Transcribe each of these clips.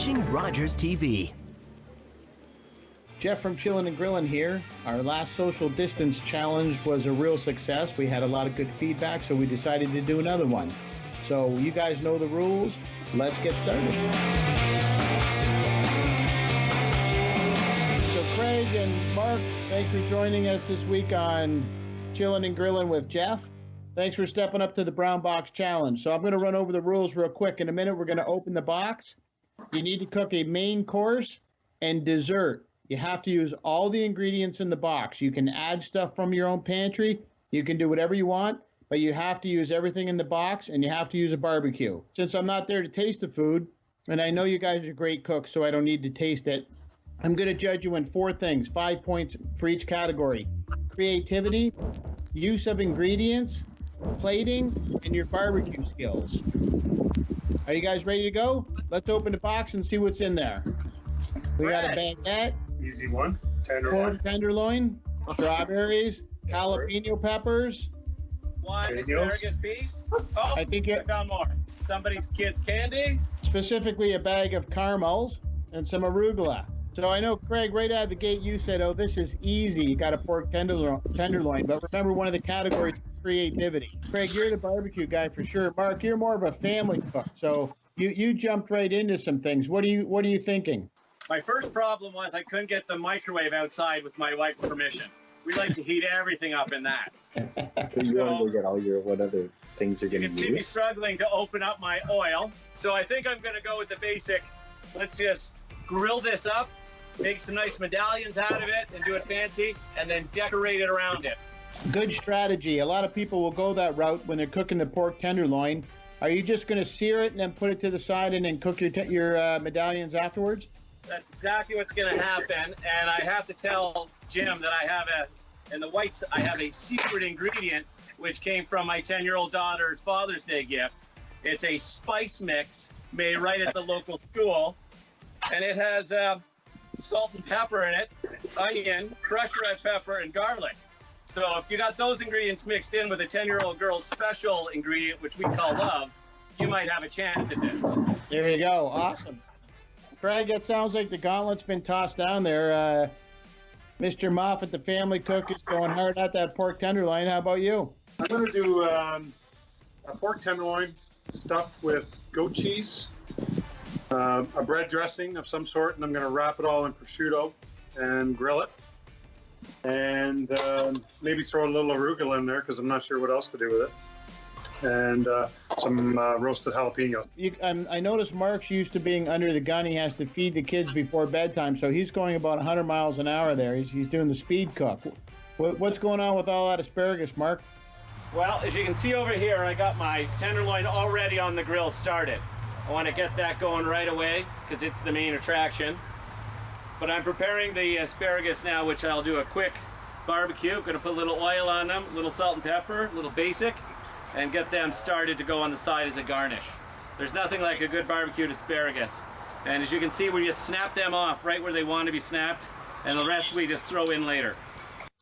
watching Rogers TV. Jeff from Chillin N Grillin here. Our last social distance challenge was a real success. We had a lot of good feedback, so we decided to do another one. So you guys know the rules. Let's get started. So Craig and Mark, thanks for joining us this week on Chillin N Grillin with Jeff. Thanks for stepping up to the Brown Box Challenge. So I'm going to run over the rules real quick. In a minute, we're going to open the box. You need to cook a main course and dessert. You have to use all the ingredients in the box. You can add stuff from your own pantry. You can do whatever you want, but you have to use everything in the box, and you have to use a barbecue. Since I'm not there to taste the food, and I know you guys are great cooks, so I don't need to taste it, I'm going to judge you in 4 things, 5 points for each category. Creativity, use of ingredients, plating, and your barbecue skills. Are you guys ready to go? Let's open the box and see what's in there. We got a baguette. Easy one. Tenderloin. Pork tenderloin, strawberries, jalapeno peppers. One asparagus piece. Oh, I think I found more. Somebody's kid's candy. Specifically a bag of caramels and some arugula. So I know, Craig, right out of the gate, you said, oh, this is easy. You got a pork tenderloin. But remember, one of the categories is creativity. Craig, you're the barbecue guy for sure. Mark, you're more of a family cook. So you jumped right into some things. What are you thinking? My first problem was I couldn't get the microwave outside with my wife's permission. We like to heat everything up in that. You want to go get all your what other things you're going to use? You can see me struggling to open up my oil. So I think I'm going to go with the basic. Let's just grill this up, make some nice medallions out of it, and do it fancy, and then decorate it around it. Good strategy. A lot of people will go that route when they're cooking the pork tenderloin. Are you just going to sear it and then put it to the side and then cook your medallions afterwards? That's exactly what's going to happen. And I have to tell Jim that I have a secret ingredient, which came from my 10-year-old daughter's Father's Day gift. It's a spice mix made right at the local school. And it has salt and pepper in it, onion, crushed red pepper, and garlic. So if you got those ingredients mixed in with a 10-year-old girl's special ingredient, which we call love, you might have a chance at this. There you go. Awesome. Craig, it sounds like the gauntlet's been tossed down there. Mr. Moffat, the family cook, is going hard at that pork tenderloin. How about you? I'm going to do a pork tenderloin stuffed with goat cheese, a bread dressing of some sort, and I'm going to wrap it all in prosciutto and grill it. And maybe throw a little arugula in there because I'm not sure what else to do with it. And some roasted jalapenos. I noticed Mark's used to being under the gun. He has to feed the kids before bedtime, so he's going about 100 miles an hour there. He's doing the speed cook. What's going on with all that asparagus, Mark? Well, as you can see over here, I got my tenderloin already on the grill started. I want to get that going right away because it's the main attraction. But I'm preparing the asparagus now, which I'll do a quick barbecue. I'm going to put a little oil on them, a little salt and pepper, a little basic, and get them started to go on the side as a garnish. There's nothing like a good barbecued asparagus. And as you can see, we just snap them off right where they want to be snapped, and the rest we just throw in later.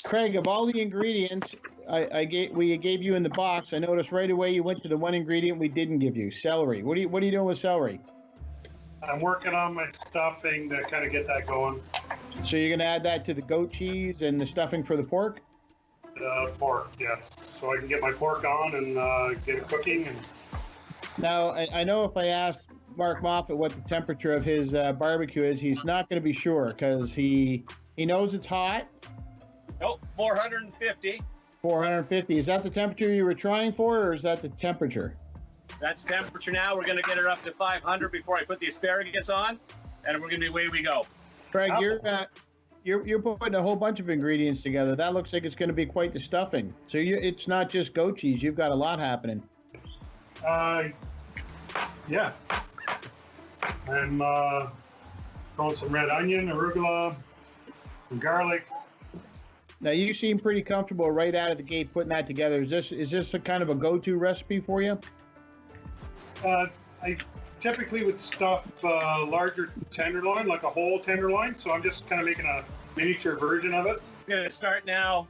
Craig, of all the ingredients we gave you in the box, I noticed right away you went to the one ingredient we didn't give you, celery. What are you doing with celery? I'm working on my stuffing to kind of get that going. So you're going to add that to the goat cheese and the stuffing for the pork? Pork, yes. So I can get my pork on and get it cooking. And now, I know if I asked Mark Moffat what the temperature of his barbecue is, he's not going to be sure because he knows it's hot. Nope, 450. 450. Is that the temperature you were trying for, or is that the temperature? That's temperature now. We're going to get it up to 500 before I put the asparagus on, and we're going to be away we go. Craig, you're putting a whole bunch of ingredients together. That looks like it's going to be quite the stuffing. So it's not just goat cheese. You've got a lot happening. Yeah. I'm throwing some red onion, arugula, some garlic. Now you seem pretty comfortable right out of the gate putting that together. Is this a kind of a go-to recipe for you? I typically would stuff larger tenderloin, like a whole tenderloin. So I'm just kind of making a miniature version of it. I'm going to start now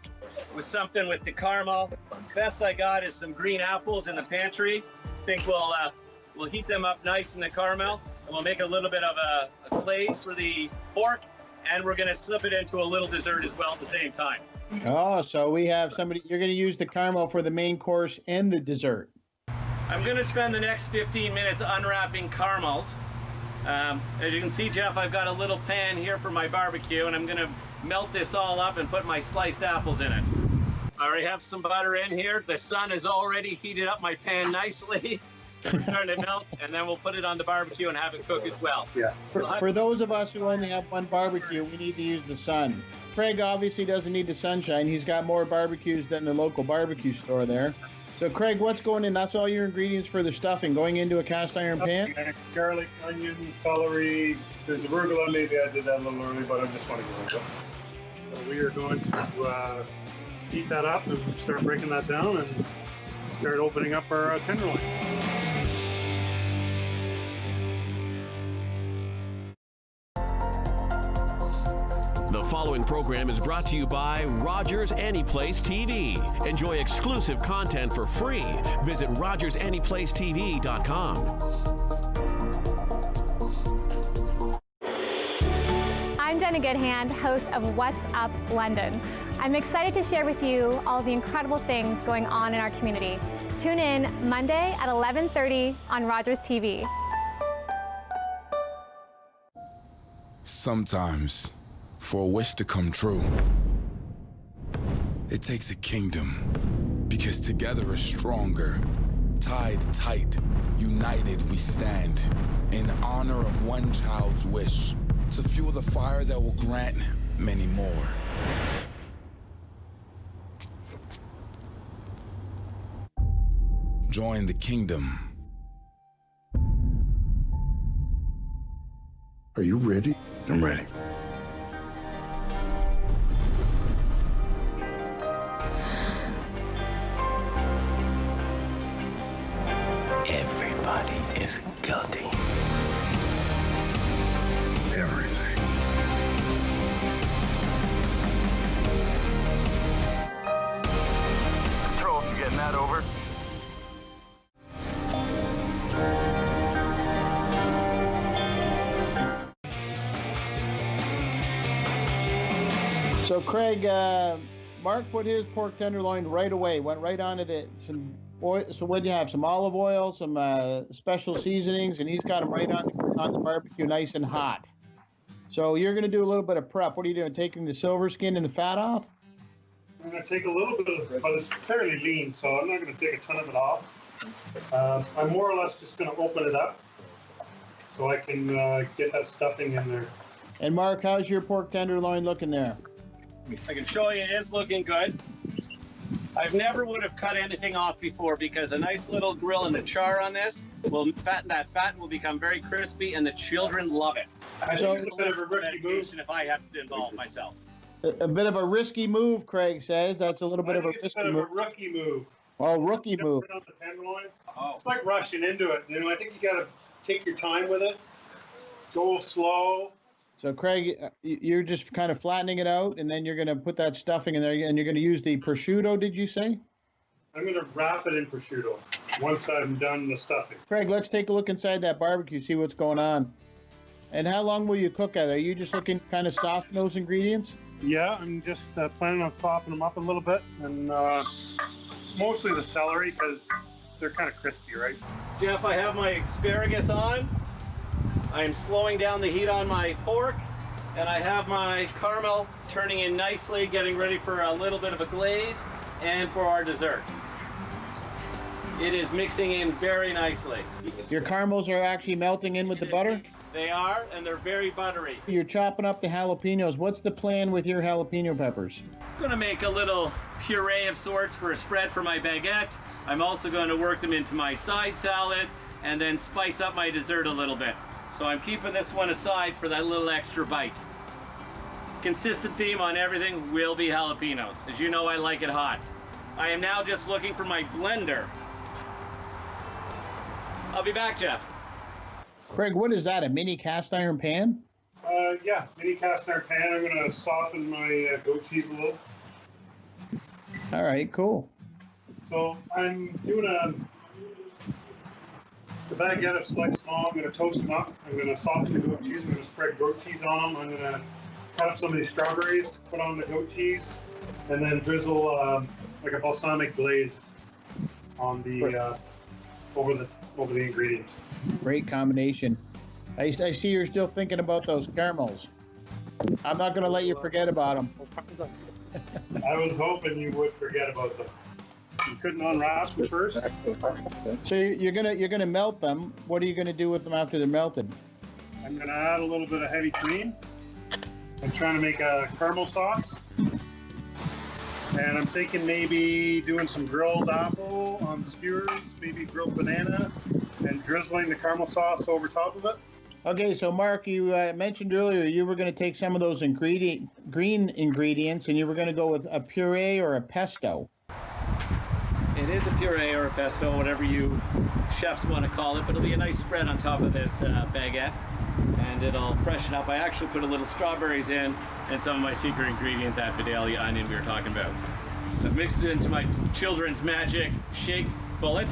with something with the caramel. Best I got is some green apples in the pantry. I think we'll heat them up nice in the caramel. And we'll make a little bit of a glaze for the pork, and we're going to slip it into a little dessert as well at the same time. Oh, so we have somebody, you're going to use the caramel for the main course and the dessert. I'm going to spend the next 15 minutes unwrapping caramels. As you can see, Jeff, I've got a little pan here for my barbecue, and I'm going to melt this all up and put my sliced apples in it. I already have some butter in here. The sun has already heated up my pan nicely. It's starting to melt, and then we'll put it on the barbecue and have it cook as well. Yeah. For those of us who only have one barbecue, we need to use the sun. Craig obviously doesn't need the sunshine. He's got more barbecues than the local barbecue store there. So Craig, what's going in? That's all your ingredients for the stuffing going into a cast iron pan? Garlic, onion, celery. There's arugula. Maybe I did that a little early, but I just want to go with it. So we are going to heat that up and start breaking that down and start opening up our tenderloin. The following program is brought to you by Rogers Anyplace TV. Enjoy exclusive content for free. Visit RogersAnyplaceTV.com. I'm Jenna Goodhand, host of What's Up London. I'm excited to share with you all the incredible things going on in our community. Tune in Monday at 11:30 on Rogers TV. Sometimes, for a wish to come true, it takes a kingdom, because together is stronger. Tied tight, united we stand, in honor of one child's wish, to fuel the fire that will grant many more. Join the kingdom. Are you ready? I'm ready. Everybody is guilty. Everything. Control, you getting that over? So Craig, Mark put his pork tenderloin right away, went right onto some oil. So what do you have? Some olive oil, some special seasonings, and he's got them right on the barbecue, nice and hot. So you're going to do a little bit of prep. What are you doing? Taking the silver skin and the fat off? I'm going to take a little bit of it, but it's fairly lean, so I'm not going to take a ton of it off. I'm more or less just going to open it up so I can get that stuffing in there. And Mark, how's your pork tenderloin looking there? I can show you it is looking good. I've never would have cut anything off before because a nice little grill in the char on this will fatten that fat and will become very crispy, and the children love it. I think it's a bit of a risky move if I have to involve myself. A bit of a risky move, Craig says. That's a little bit of a risky move. It's a bit of a rookie move. Oh, rookie move. On the tenderloin. It's like rushing into it. You know, I think you got to take your time with it. Go slow. So Craig, you're just kind of flattening it out, and then you're going to put that stuffing in there, and you're going to use the prosciutto, did you say? I'm going to wrap it in prosciutto once I'm done the stuffing. Craig, let's take a look inside that barbecue, see what's going on. And how long will you cook at it? Are you just looking kind of soften those ingredients? Yeah, I'm just planning on softening them up a little bit, and mostly the celery because they're kind of crispy, right? Jeff, I have my asparagus on. I'm slowing down the heat on my pork, and I have my caramel turning in nicely, getting ready for a little bit of a glaze and for our dessert. It is mixing in very nicely. Your caramels are actually melting in with the butter? They are, and they're very buttery. You're chopping up the jalapenos. What's the plan with your jalapeno peppers? I'm going to make a little puree of sorts for a spread for my baguette. I'm also going to work them into my side salad and then spice up my dessert a little bit. So I'm keeping this one aside for that little extra bite. Consistent theme on everything will be jalapenos. As you know, I like it hot. I am now just looking for my blender. I'll be back, Jeff. Craig, what is that, a mini cast iron pan? Yeah, mini cast iron pan. I'm going to soften my goat cheese a little. All right, cool. So I'm doing The baguette is sliced small. I'm going to toast them up. I'm going to saute the goat cheese. I'm going to spread goat cheese on them. I'm going to cut up some of these strawberries, put on the goat cheese, and then drizzle like a balsamic glaze on the over the ingredients. Great combination. I see you're still thinking about those caramels. I'm not going to let you forget about them. I was hoping you would forget about them. You couldn't unwrap them first. So you're gonna melt them. What are you gonna do with them after they're melted? I'm going to add a little bit of heavy cream. I'm trying to make a caramel sauce. And I'm thinking maybe doing some grilled apple on skewers, maybe grilled banana, and drizzling the caramel sauce over top of it. Okay, so Mark, you mentioned earlier you were going to take some of those green ingredients and you were going to go with a puree or a pesto. It is a puree or a pesto, whatever you chefs want to call it, but it'll be a nice spread on top of this baguette, and it'll freshen up. I actually put a little strawberries in and some of my secret ingredient, that Vidalia onion we were talking about. I've mixed it into my children's magic shake bullet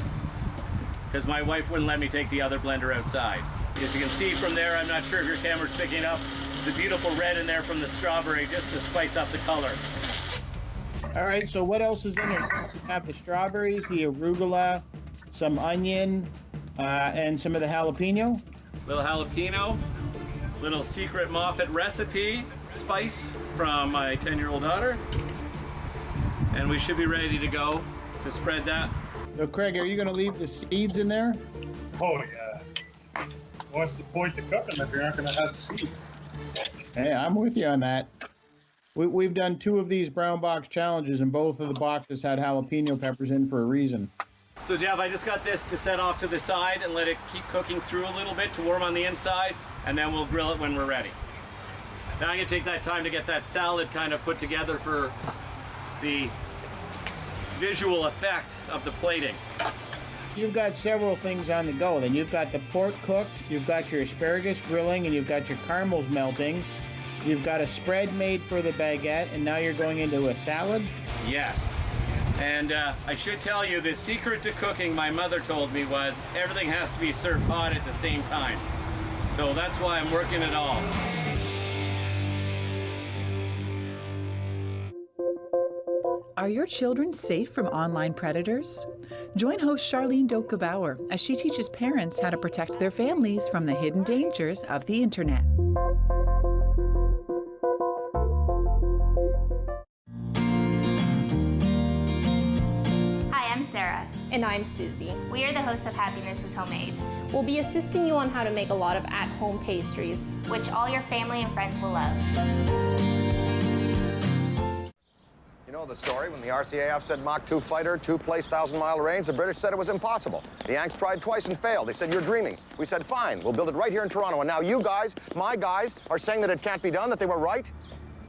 because my wife wouldn't let me take the other blender outside. As you can see from there, I'm not sure if your camera's picking up the beautiful red in there from the strawberry just to spice up the color. All right, so what else is in it? You have the strawberries, the arugula, some onion, and some of the jalapeno. Little jalapeno, little secret Moffat recipe spice from my 10-year-old daughter. And we should be ready to go to spread that. So Craig, are you going to leave the seeds in there? Oh, yeah. What's the point to cook them if you're not going to have the seeds? Hey, I'm with you on that. We've done 2 of these brown box challenges, and both of the boxes had jalapeno peppers in for a reason. So Jeff, I just got this to set off to the side and let it keep cooking through a little bit to warm on the inside, and then we'll grill it when we're ready. Now I'm gonna take that time to get that salad kind of put together for the visual effect of the plating. You've got several things on the go. Then you've got the pork cooked, you've got your asparagus grilling, and you've got your caramels melting. You've got a spread made for the baguette, and now you're going into a salad? Yes. And I should tell you, the secret to cooking, my mother told me, was everything has to be served hot at the same time. So that's why I'm working it all. Are your children safe from online predators? Join host Charlene Doka-Bauer as she teaches parents how to protect their families from the hidden dangers of the internet. Hi, I'm Sarah. And I'm Susie. We are the hosts of Happiness is Homemade, We'll be assisting you on how to make a lot of at-home pastries. which all your family and friends will love. You know the story, when the RCAF said Mach 2 fighter, 2 place 1,000-mile range, the British said it was impossible. The Yanks tried twice and failed. They said, you're dreaming. We said, fine, we'll build it right here in Toronto. And now you guys, my guys, are saying that it can't be done, that they were right?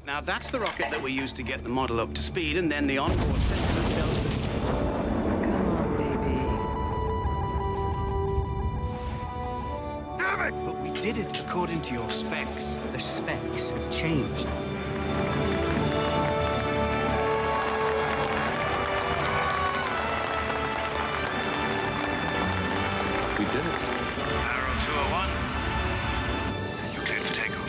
Now that's the rocket that we used to get the model up to speed, and then the onboard sensors tell us that... Come on, baby. Damn it! But we did it according to your specs. The specs have changed. We did it. Arrow 201. You're cleared for takeoff.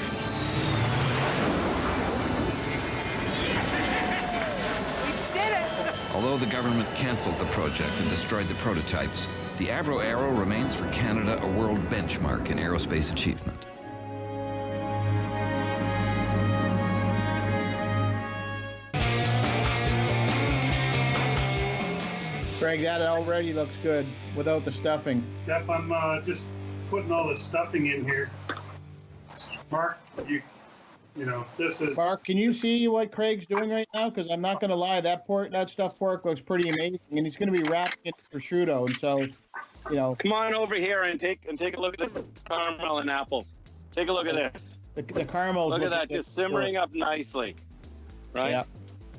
Although the government canceled the project and destroyed the prototypes, the Avro Arrow remains for Canada a world benchmark in aerospace achievement. Craig, that already looks good without the stuffing. Jeff, I'm just putting all the stuffing in here. Mark, you know, this is... Mark, can you see what Craig's doing right now? Because I'm not going to lie, that stuffed pork looks pretty amazing, and he's going to be wrapping it in prosciutto, and so, you know... Come on over here and take a look at this caramel and apples. Take a look at this. The caramels... Look at that, just simmering up nicely, right? Yeah.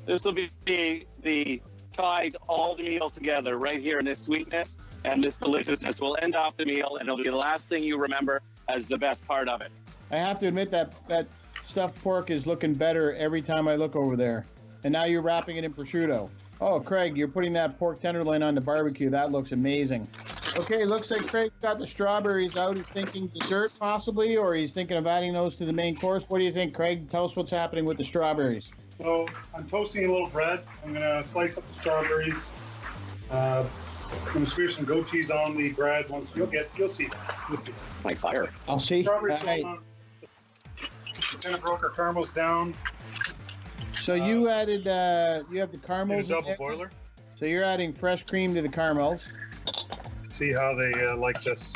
This will be the tied all the meal together right here, in this sweetness and this deliciousness will end off the meal, and it'll be the last thing you remember as the best part of it. I have to admit that stuffed pork is looking better every time I look over there. And now you're wrapping it in prosciutto. Oh, Craig, you're putting that pork tenderloin on the barbecue. That looks amazing. Okay, looks like Craig got the strawberries out. He's thinking dessert possibly, or he's thinking of adding those to the main course. What do you think, Craig? Tell us what's happening with the strawberries. So I'm toasting a little bread. I'm gonna slice up the strawberries. I'm gonna smear some goat cheese on the bread. You'll see. My fire. I'll see. Strawberries Right. Kind of broke our caramels down. So you added, you have the In a caramels in double there? boiler. So you're adding fresh cream to the caramels, See how they like this.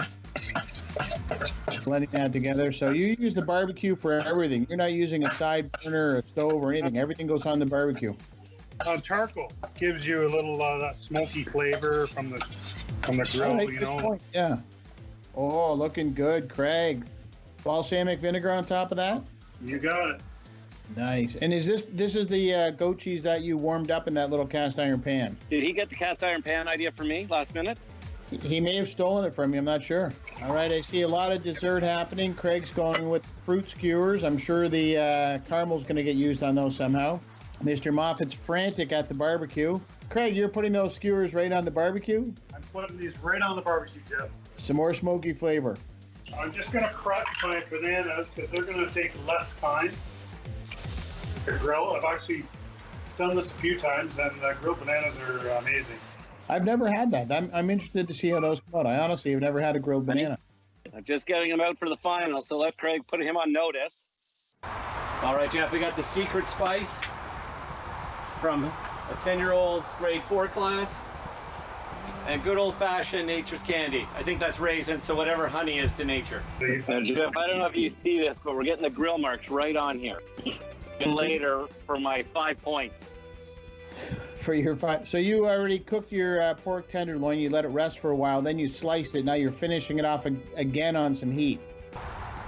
blending that together. So you use the barbecue for everything. You're not using a side burner or a stove or anything. Everything goes on the barbecue. Charcoal gives you a little that smoky flavor from the grill. Good point. Yeah. Oh, looking good, Craig. Balsamic vinegar on top of that. You got it. Nice. And is this is the goat cheese that you warmed up in that little cast iron pan? Did he get the cast iron pan idea for me last minute? He may have stolen it from you. I'm not sure. All right. I see a lot of dessert happening. Craig's going with fruit skewers. I'm sure the caramel's going to get used on those somehow. Mr. Moffat's frantic at the barbecue. Craig, you're putting those skewers right on the barbecue? I'm putting these right on the barbecue, Jeff. Some more smoky flavor. I'm just going to crush my bananas because they're going to take less time to grill. I've actually done this a few times, and grilled bananas are amazing. I've never had that. I'm interested to see how those come out. I honestly have never had a grilled banana. I'm just getting him out for the final, so let Craig put him on notice. All right, Jeff, we got the secret spice from a 10-year-old's grade 4 class. And good old-fashioned nature's candy. I think that's raisin, so whatever honey is to nature. Jeff, I don't know if you see this, but we're getting the grill marks right on here. And later for my 5 points. For your 5. So you already cooked your pork tenderloin. You let it rest for a while. Then you sliced it. Now you're finishing it off again on some heat.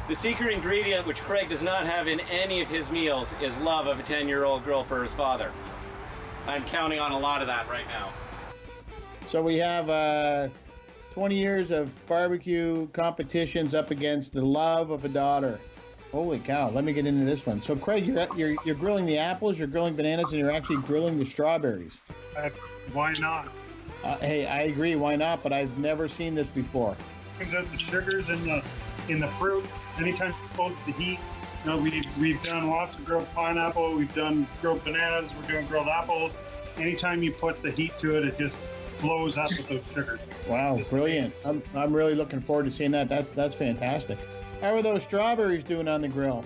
The secret ingredient, which Craig does not have in any of his meals, is love of a 10-year-old grill for his father. I'm counting on a lot of that right now. So we have 20 years of barbecue competitions up against the love of a daughter. Holy cow, let me get into this one. So Craig, you're grilling the apples, you're grilling bananas, and you're actually grilling the strawberries. Why not? Hey, I agree, why not? But I've never seen this before. Brings out the sugars in the fruit. Anytime you put the heat, you know, we've done lots of grilled pineapple, we've done grilled bananas, we're doing grilled apples. Anytime you put the heat to it, it just blows up with those sugars. Wow, brilliant. I'm really looking forward to seeing that. That's fantastic. How are those strawberries doing on the grill?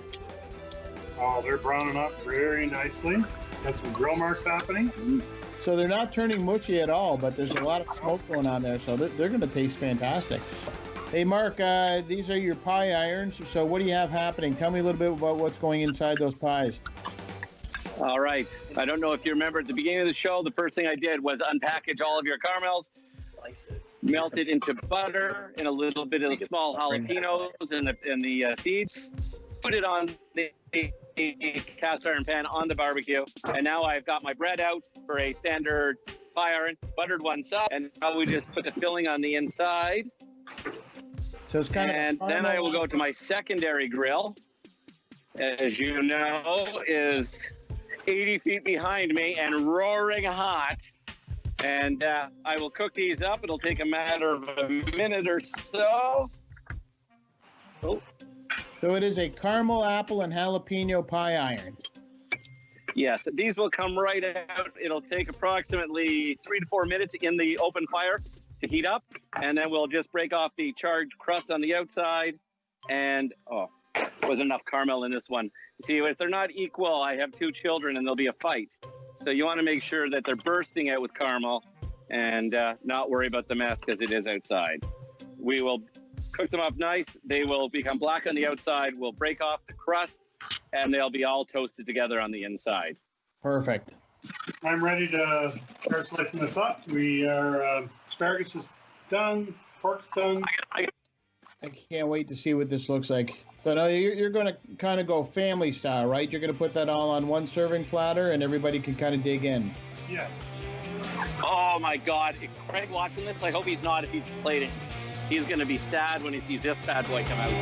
Oh, they're browning up very nicely. Got some grill marks happening. So they're not turning mushy at all, but there's a lot of smoke going on there, so they're going to taste fantastic. Hey, Mark, these are your pie irons. So what do you have happening? Tell me a little bit about what's going inside those pies. All right. I don't know if you remember at the beginning of the show, the first thing I did was unpackage all of your caramels, melt it into butter and a little bit of small jalapenos and the seeds, put it on the cast iron pan on the barbecue. And now I've got my bread out for a standard pie iron, buttered one side, and now we just put the filling on the inside. So it's kind and then I will go to my secondary grill, as you know, is 80 feet behind me and roaring hot. And I will cook these up. It'll take a matter of a minute or so. Oh. So it is a caramel, apple, and jalapeno pie iron. Yes, these will come right out. It'll take approximately 3 to 4 minutes in the open fire to heat up. And then we'll just break off the charred crust on the outside. And, wasn't enough caramel in this one. See, if they're not equal, I have 2 children and there'll be a fight. So you want to make sure that they're bursting out with caramel and not worry about the mess because it is outside. We will cook them up nice. They will become black on the outside. We'll break off the crust and they'll be all toasted together on the inside. Perfect. I'm ready to start slicing this up. We are, asparagus is done, pork's done. I can't wait to see what this looks like. But you're going to kind of go family style, right? You're going to put that all on one serving platter and everybody can kind of dig in. Yes. Oh my God. If Craig watching this, I hope he's not if he's plating. He's going to be sad when he sees this bad boy come out.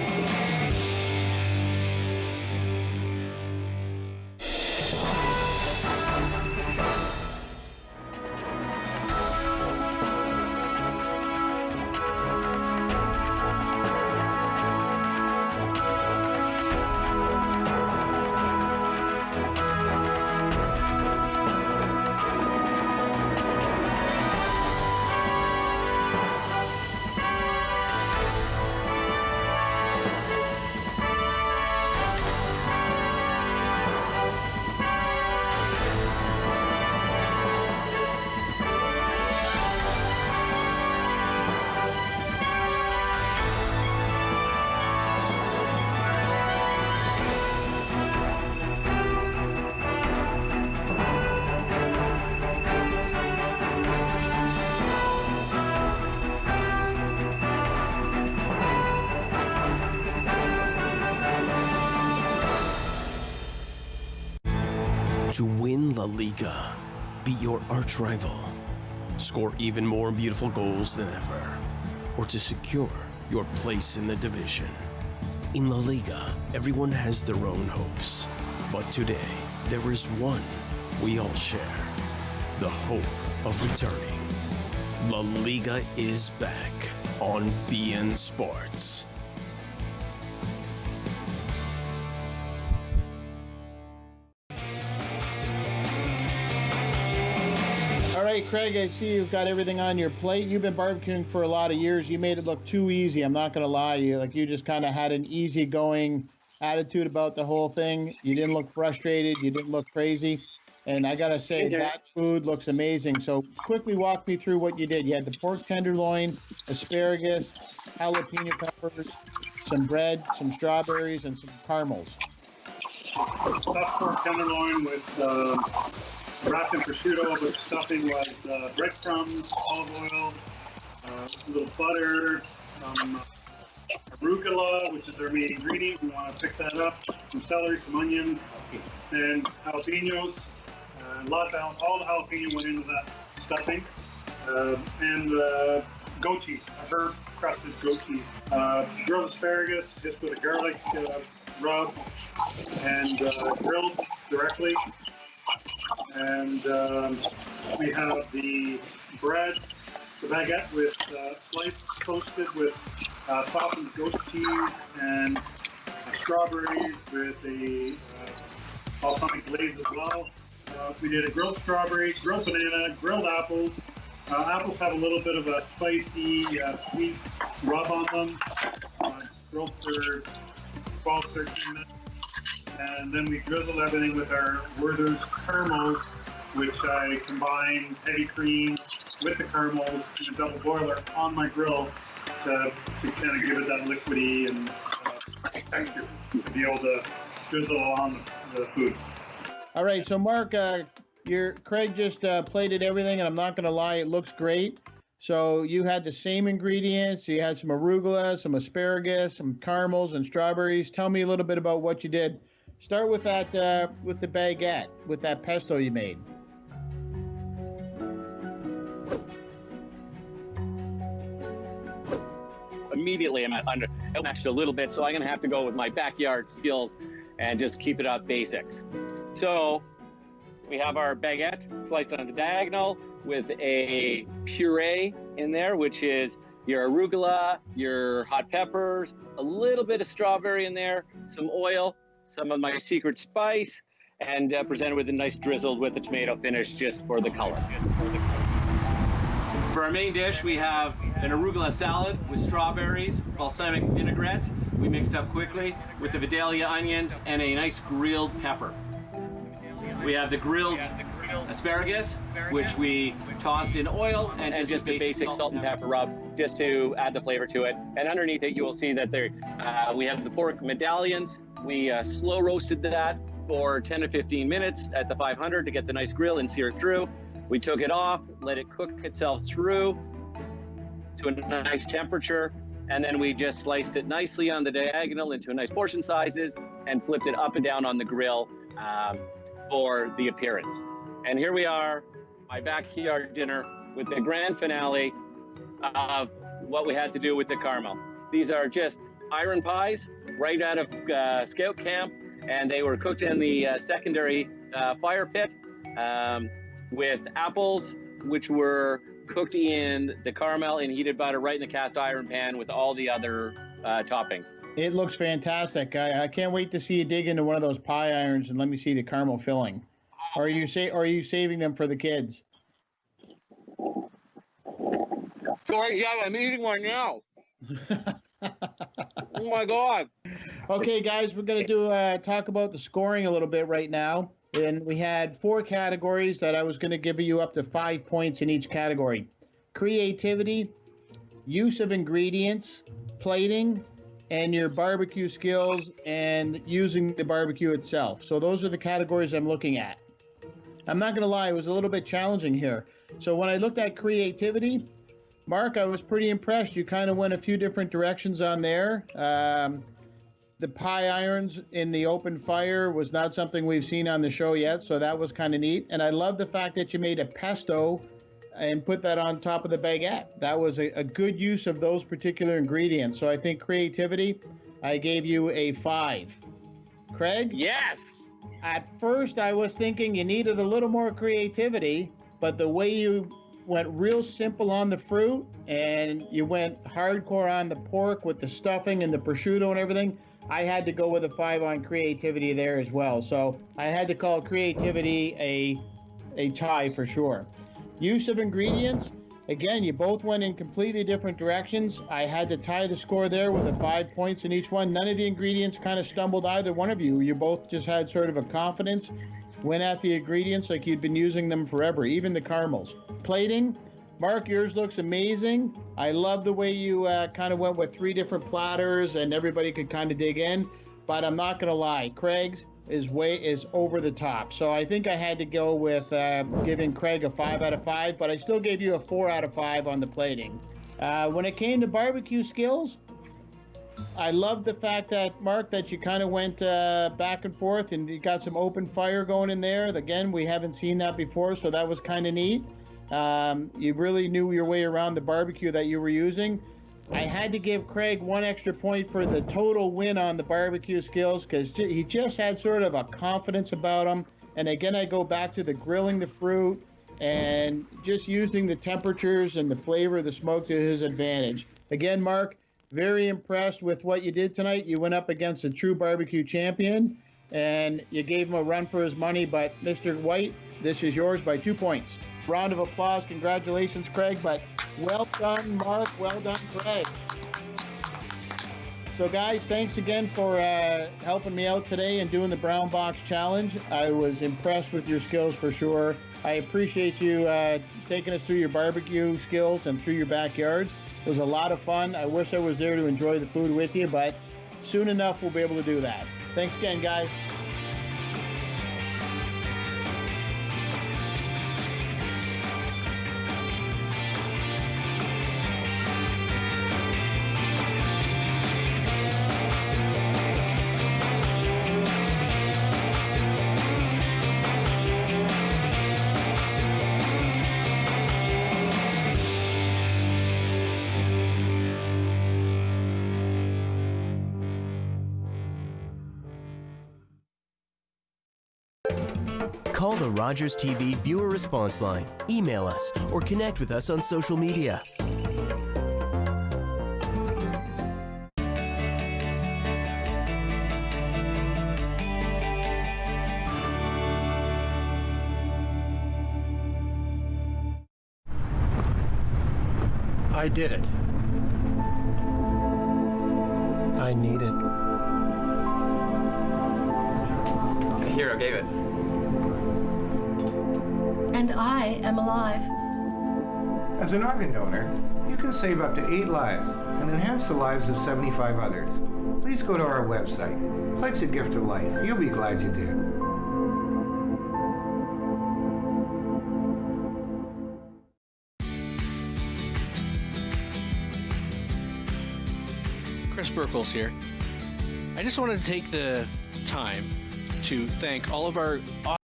To win La Liga, beat your arch rival, score even more beautiful goals than ever, or to secure your place in the division. In La Liga, everyone has their own hopes, but today, there is one we all share, the hope of returning. La Liga is back on BN Sports. All right, Craig, I see you've got everything on your plate. You've been barbecuing for a lot of years. You made it look too easy. I'm not going to lie. You just kind of had an easygoing attitude about the whole thing. You didn't look frustrated. You didn't look crazy. And I got to say, that food looks amazing. So quickly walk me through what you did. You had the pork tenderloin, asparagus, jalapeno peppers, some bread, some strawberries, and some caramels. Stuffed pork tenderloin with wrapped in prosciutto, but stuffing was breadcrumbs, olive oil, a little butter, some arugula, which is our main ingredient. We want to pick that up. Some celery, some onion, and jalapenos. Lots of all the jalapeno went into that stuffing, and goat cheese, a herb crusted goat cheese. Grilled asparagus just with a garlic rub, and grilled directly. And we have the bread, the baguette with sliced, toasted with softened goat cheese and strawberries with a balsamic glaze as well. We did a grilled strawberry, grilled banana, grilled apples. Apples have a little bit of a spicy, sweet rub on them. Grilled for 12, 13 minutes. And then we drizzled everything with our Werther's caramels, which I combined heavy cream with the caramels in a double boiler on my grill to kind of give it that liquidy and texture to be able to drizzle on the food. All right, so Mark, Craig just plated everything, and I'm not going to lie, it looks great. So you had the same ingredients. You had some arugula, some asparagus, some caramels, and strawberries. Tell me a little bit about what you did. Start with that, with the baguette, with that pesto you made. Immediately, I'm outmatched a little bit, so I'm going to have to go with my backyard skills and just keep it up basics. So we have our baguette sliced on the diagonal with a puree in there, which is your arugula, your hot peppers, a little bit of strawberry in there, some oil, some of my secret spice, and presented with a nice drizzled with a tomato finish just for the color. For our main dish, we have an arugula salad with strawberries, balsamic vinaigrette. We mixed up quickly with the Vidalia onions and a nice grilled pepper. We have the grilled asparagus, which we tossed in oil and just the basic salt and pepper rub, just to add the flavor to it. And underneath it, you will see that there we have the pork medallions. We slow roasted that for 10 to 15 minutes at the 500 to get the nice grill and sear it through. We took it off, let it cook itself through to a nice temperature, and then we just sliced it nicely on the diagonal into nice portion sizes and flipped it up and down on the grill for the appearance. And here we are, my backyard dinner with the grand finale of what we had to do with the caramel. These are just iron pies right out of Scout Camp, and they were cooked in the secondary fire pit with apples, which were cooked in the caramel and heated butter right in the cast iron pan with all the other toppings. It looks fantastic. I can't wait to see you dig into one of those pie irons and let me see the caramel filling. Or are you saving them for the kids? Sorry, yeah, I'm eating one now. Oh my God. Okay, guys, we're going to talk about the scoring a little bit right now. And we had 4 categories that I was going to give you up to 5 points in each category. Creativity, use of ingredients, plating, and your barbecue skills and using the barbecue itself. So those are the categories I'm looking at. I'm not going to lie, it was a little bit challenging here. So when I looked at creativity, Mark, I was pretty impressed. You kind of went a few different directions on there. The pie irons in the open fire was not something we've seen on the show yet, so that was kind of neat. And I love the fact that you made a pesto and put that on top of the baguette. That was a good use of those particular ingredients. So I think creativity, I gave you a 5. Craig? Yes! At first, I was thinking you needed a little more creativity, but the way you went real simple on the fruit and you went hardcore on the pork with the stuffing and the prosciutto and everything, I had to go with a 5 on creativity there as well. So I had to call creativity a tie for sure. Use of ingredients, again, you both went in completely different directions. I had to tie the score there with a 5 points in each one. None of the ingredients kind of stumbled either one of you. You both just had sort of a confidence, went at the ingredients like you'd been using them forever, even the caramels. Plating, Mark, yours looks amazing. I love the way you kind of went with 3 different platters and everybody could kind of dig in, but I'm not going to lie, Craig's is over the top. So I think I had to go with giving Craig a 5 out of 5, but I still gave you a 4 out of 5 on the plating. When it came to barbecue skills, I love the fact that, Mark, that you kind of went back and forth and you got some open fire going in there. Again, we haven't seen that before, so that was kind of neat. You really knew your way around the barbecue that you were using. I had to give Craig 1 extra point for the total win on the barbecue skills because he just had sort of a confidence about him. And again, I go back to the grilling the fruit and just using the temperatures and the flavor of the smoke to his advantage. Again, Mark, very impressed with what you did tonight. You went up against a true barbecue champion and you gave him a run for his money. But Mr. White, this is yours by 2 points. Round of applause. Congratulations, Craig. But well done, Mark. Well done, Craig. So, guys, thanks again for helping me out today and doing the Brown Box Challenge. I was impressed with your skills for sure. I appreciate you taking us through your barbecue skills and through your backyards. It was a lot of fun. I wish I was there to enjoy the food with you, but soon enough we'll be able to do that. Thanks again, guys. Call the Rogers TV viewer response line, email us, or connect with us on social media. I did it. I need it. The hero gave it. And I am alive. As an organ donor, you can save up to 8 lives and enhance the lives of 75 others. Please go to our website. Pledge a gift of life. You'll be glad you did. Chris Burkles here. I just wanted to take the time to thank all of our awesome